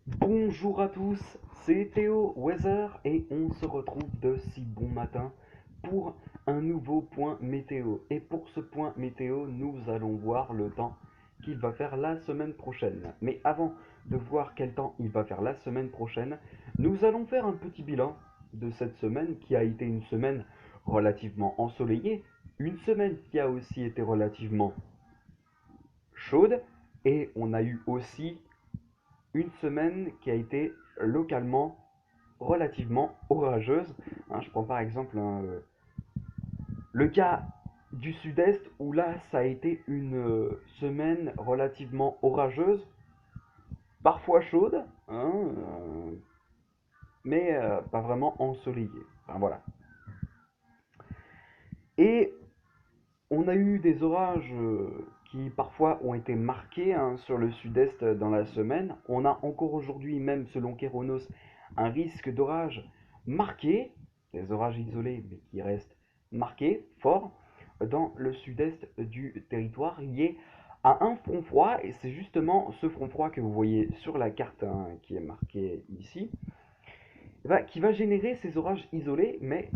Bonjour à tous, c'est Théo Weather et on se retrouve de si bon matin pour un nouveau point météo. Et pour ce point météo, nous allons voir le temps qu'il va faire la semaine prochaine. Mais avant de voir quel temps il va faire la semaine prochaine, nous allons faire un petit bilan de cette semaine qui a été une semaine relativement ensoleillée, une semaine qui a aussi été relativement chaude et on a eu aussi une semaine qui a été localement relativement orageuse. Je prends par exemple le cas du sud-est où là ça a été une semaine relativement orageuse, parfois chaude, mais pas vraiment ensoleillée. Enfin, voilà. Et on a eu des orages qui parfois ont été marqués sur le sud-est dans la semaine. On a encore aujourd'hui, même selon Kéronos, un risque d'orage marqué, des orages isolés mais qui restent marqués, forts, dans le sud-est du territoire lié à un front froid. Et c'est justement ce front froid que vous voyez sur la carte qui est marqué ici, qui va générer ces orages isolés mais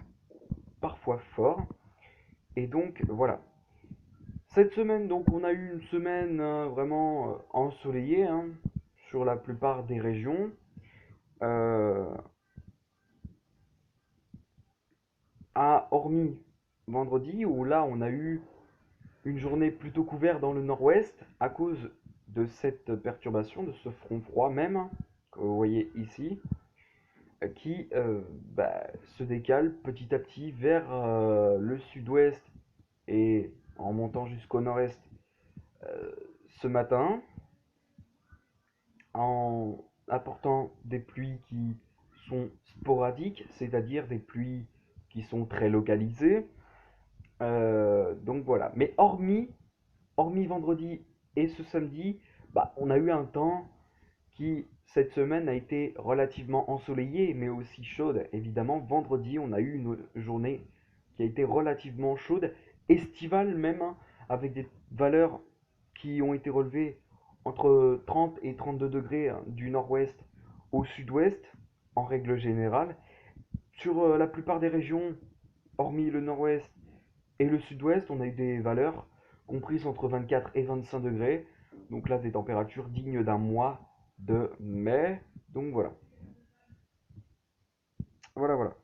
parfois forts. Et donc voilà, cette semaine, donc, on a eu une semaine vraiment ensoleillée sur la plupart des régions. Euh, Hormis vendredi, où là, on a eu une journée plutôt couverte dans le nord-ouest à cause de cette perturbation, de ce front froid même, que vous voyez ici, qui se décale petit à petit vers le sud-ouest et en montant jusqu'au nord-est euh, ce matin, en apportant des pluies qui sont sporadiques, c'est-à-dire des pluies qui sont très localisées. Donc voilà. Mais hormis vendredi et ce samedi, on a eu un temps qui, cette semaine, a été relativement ensoleillée, mais aussi chaude. Évidemment, vendredi, on a eu une journée qui a été relativement chaude, estivale même, avec des valeurs qui ont été relevées entre 30 et 32 degrés du nord-ouest au sud-ouest, en règle générale. Sur la plupart des régions, hormis le nord-ouest et le sud-ouest, on a eu des valeurs comprises entre 24 et 25 degrés. Donc là, des températures dignes d'un mois de mai. Donc voilà. Voilà, voilà.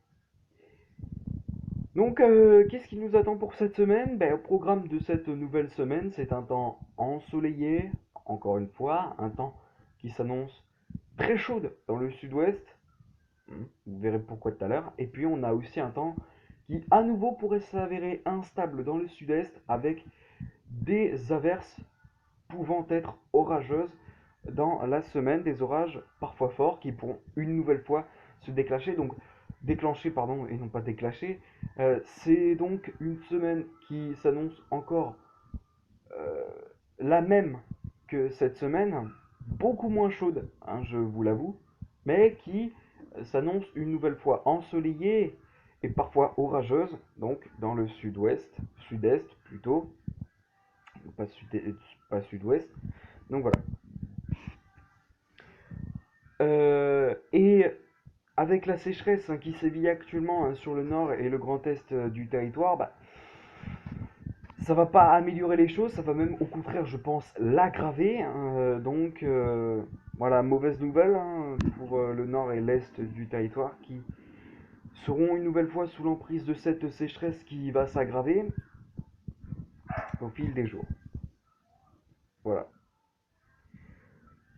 Donc, qu'est-ce qui nous attend pour cette semaine? Au programme de cette nouvelle semaine, c'est un temps ensoleillé, encore une fois, un temps qui s'annonce très chaude dans le sud-ouest. Vous verrez pourquoi tout à l'heure. Et puis, on a aussi un temps qui, à nouveau, pourrait s'avérer instable dans le sud-est avec des averses pouvant être orageuses dans la semaine, des orages parfois forts qui pourront une nouvelle fois se déclencher pardon, et non pas déclencher. C'est donc une semaine qui s'annonce encore euh, la même que cette semaine, beaucoup moins chaude, je vous l'avoue, mais qui s'annonce une nouvelle fois ensoleillée et parfois orageuse, donc dans le sud-ouest, sud-est plutôt, pas sud pas sud-ouest. Donc voilà. Et avec la sécheresse qui sévit actuellement sur le nord et le grand est du territoire, ça va pas améliorer les choses, ça va même au contraire, je pense, l'aggraver. Donc voilà, mauvaise nouvelle pour le nord et l'est du territoire qui seront une nouvelle fois sous l'emprise de cette sécheresse qui va s'aggraver au fil des jours. Voilà.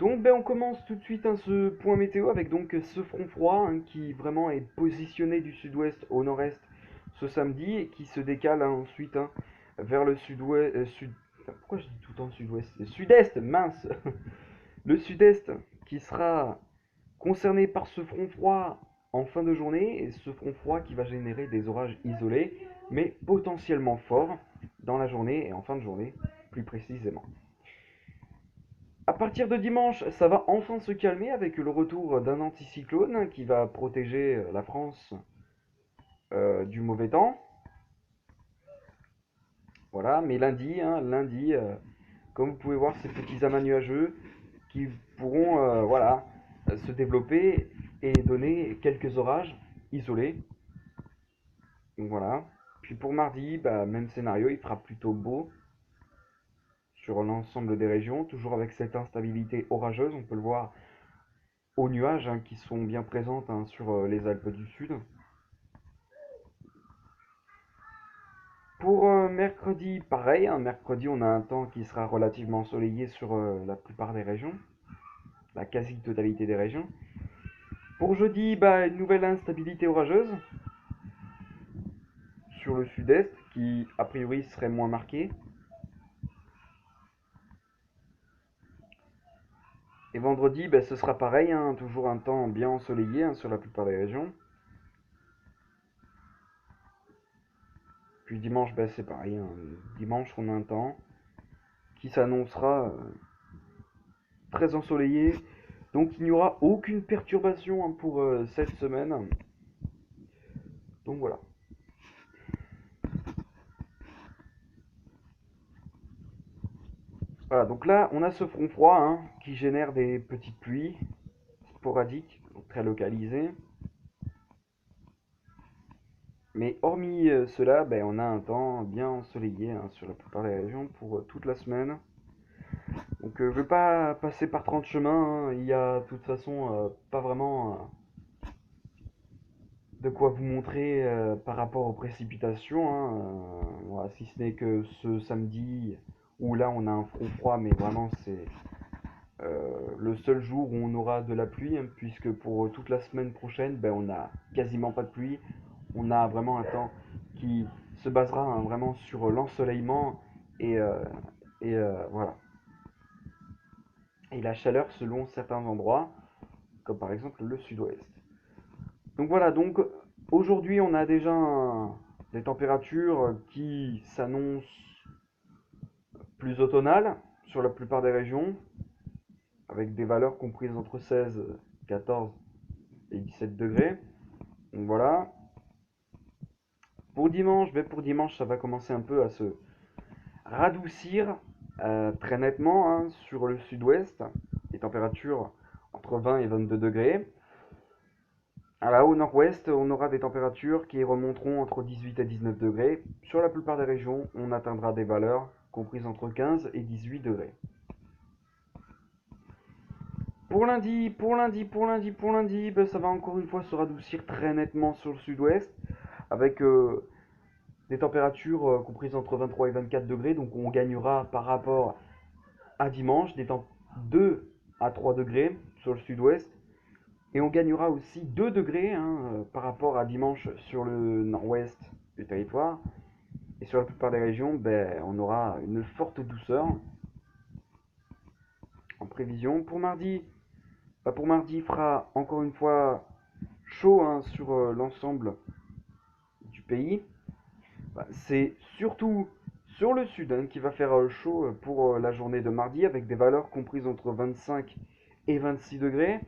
Donc on commence tout de suite ce point météo avec donc ce front froid qui vraiment est positionné du sud-ouest au nord-est ce samedi et qui se décale ensuite vers le sud-ouest. Pourquoi je dis tout le temps sud-ouest? Sud-est, mince. Le sud-est qui sera concerné par ce front froid en fin de journée et ce front froid qui va générer des orages isolés mais potentiellement forts dans la journée et en fin de journée plus précisément. À partir de dimanche, ça va enfin se calmer avec le retour d'un anticyclone qui va protéger la France du mauvais temps. Voilà, mais lundi, comme vous pouvez voir, ces petits amas nuageux qui pourront se développer et donner quelques orages isolés. Donc voilà. Puis pour mardi, même scénario, il fera plutôt beau sur l'ensemble des régions, toujours avec cette instabilité orageuse, on peut le voir aux nuages qui sont bien présentes sur les Alpes du Sud. Pour mercredi, pareil, mercredi on a un temps qui sera relativement ensoleillé sur la plupart des régions, la quasi-totalité des régions. Pour jeudi, une nouvelle instabilité orageuse sur le sud-est qui a priori serait moins marquée. Et vendredi, ce sera pareil, toujours un temps bien ensoleillé sur la plupart des régions. Puis dimanche, c'est pareil. Dimanche, on a un temps qui s'annoncera très ensoleillé. Donc il n'y aura aucune perturbation pour cette semaine. Donc voilà. Voilà, donc là, on a ce front froid qui génère des petites pluies sporadiques, donc très localisées. Mais hormis cela, on a un temps bien ensoleillé sur la plupart des régions pour toute la semaine. Donc je ne vais pas passer par 30 chemins, il y a de toute façon pas vraiment de quoi vous montrer par rapport aux précipitations. Voilà, si ce n'est que ce samedi où là on a un front froid, mais vraiment c'est le seul jour où on aura de la pluie, puisque pour toute la semaine prochaine, on n'a quasiment pas de pluie. On a vraiment un temps qui se basera vraiment sur l'ensoleillement et, voilà. Et la chaleur selon certains endroits, comme par exemple le sud-ouest. Donc voilà, donc aujourd'hui on a déjà des températures qui s'annoncent plus automnales sur la plupart des régions, avec des valeurs comprises entre 16, 14 et 17 degrés. Donc voilà. Pour dimanche, ça va commencer un peu à se radoucir très nettement sur le sud-ouest. Les températures entre 20 et 22 degrés. Alors, au nord-ouest, on aura des températures qui remonteront entre 18 et 19 degrés. Sur la plupart des régions, on atteindra des valeurs comprises entre 15 et 18 degrés. Pour lundi, ça va encore une fois se radoucir très nettement sur le sud-ouest, avec des températures comprises entre 23 et 24 degrés, donc on gagnera par rapport à dimanche des temps 2 à 3 degrés sur le sud-ouest, et on gagnera aussi 2 degrés par rapport à dimanche sur le nord-ouest du territoire, et sur la plupart des régions, on aura une forte douceur en prévision. Pour mardi, il fera encore une fois chaud sur l'ensemble du pays. C'est surtout sur le sud qui va faire chaud pour la journée de mardi, avec des valeurs comprises entre 25 et 26 degrés.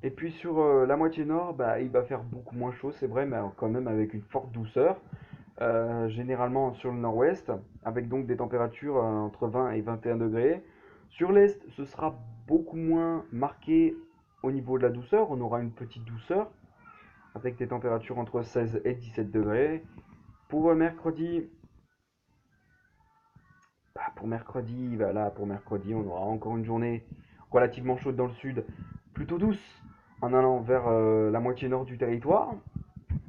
Et puis sur la moitié nord, il va faire beaucoup moins chaud, c'est vrai, mais quand même avec une forte douceur. Généralement sur le nord-ouest, avec donc des températures entre 20 et 21 degrés. Sur l'est, ce sera beaucoup moins marqué au niveau de la douceur. On aura une petite douceur, avec des températures entre 16 et 17 degrés. Pour mercredi, pour mercredi, on aura encore une journée relativement chaude dans le sud, plutôt douce en allant vers la moitié nord du territoire,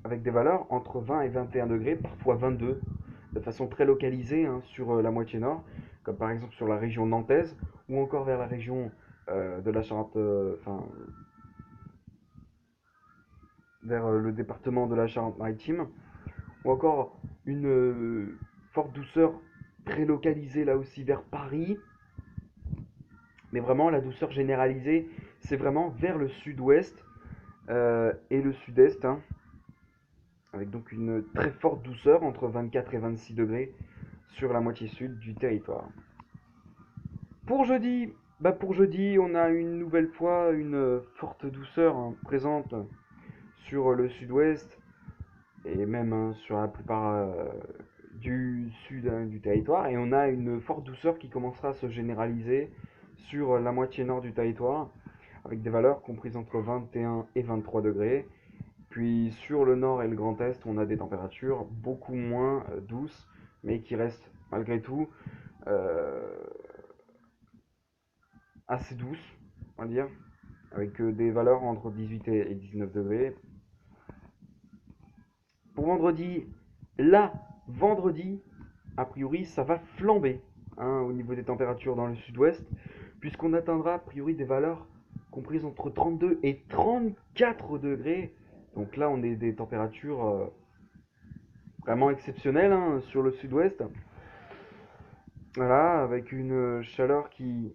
avec des valeurs entre 20 et 21 degrés, parfois 22, de façon très localisée sur la moitié nord, comme par exemple sur la région nantaise, ou encore vers la région de la Charente, vers le département de la Charente-Maritime, ou encore une forte douceur très localisée là aussi vers Paris. Mais vraiment, la douceur généralisée, c'est vraiment vers le sud-ouest et le sud-est, avec donc une très forte douceur entre 24 et 26 degrés sur la moitié sud du territoire. Pour jeudi, on a une nouvelle fois une forte douceur présente sur le sud-ouest et même sur la plupart du sud du territoire, et on a une forte douceur qui commencera à se généraliser sur la moitié nord du territoire, avec des valeurs comprises entre 21 et 23 degrés. Puis sur le nord et le Grand Est, on a des températures beaucoup moins douces, mais qui restent malgré tout euh, assez douces, on va dire, avec des valeurs entre 18 et 19 degrés. Pour vendredi, là, vendredi, a priori, ça va flamber hein, au niveau des températures dans le sud-ouest, puisqu'on atteindra a priori des valeurs comprises entre 32 et 34 degrés. Donc là, on est des températures vraiment exceptionnelles hein, sur le sud-ouest. Voilà, avec une chaleur qui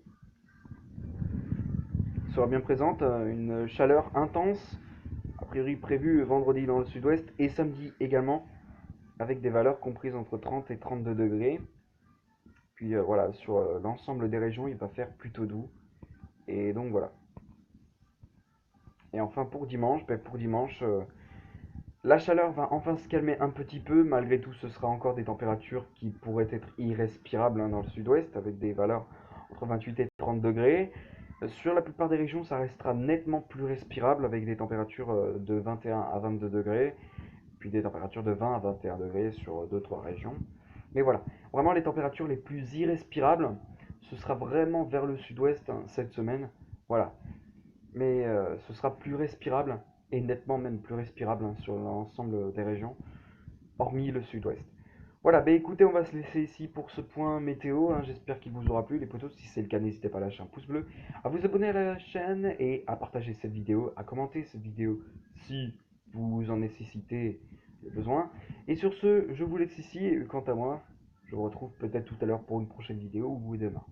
sera bien présente, une chaleur intense, a priori prévue vendredi dans le sud-ouest et samedi également, avec des valeurs comprises entre 30 et 32 degrés. Puis voilà, sur l'ensemble des régions, il va faire plutôt doux. Et donc voilà. Et enfin pour dimanche, la chaleur va enfin se calmer un petit peu. Malgré tout, ce sera encore des températures qui pourraient être irrespirables hein, dans le sud-ouest, avec des valeurs entre 28 et 30 degrés. Sur la plupart des régions, ça restera nettement plus respirable, avec des températures de 21 à 22 degrés, puis des températures de 20 à 21 degrés sur 2-3 régions. Mais voilà, vraiment les températures les plus irrespirables, ce sera vraiment vers le sud-ouest hein, cette semaine. Voilà, mais ce sera plus respirable, et nettement même plus respirable hein, sur l'ensemble des régions, hormis le sud-ouest. Voilà, bah écoutez, on va se laisser ici pour ce point météo, hein. J'espère qu'il vous aura plu les potos. Si c'est le cas, n'hésitez pas à lâcher un pouce bleu, à vous abonner à la chaîne et à partager cette vidéo, à commenter cette vidéo si vous en nécessitez le besoin. Et sur ce, je vous laisse ici, et quant à moi, je vous retrouve peut-être tout à l'heure pour une prochaine vidéo ou demain.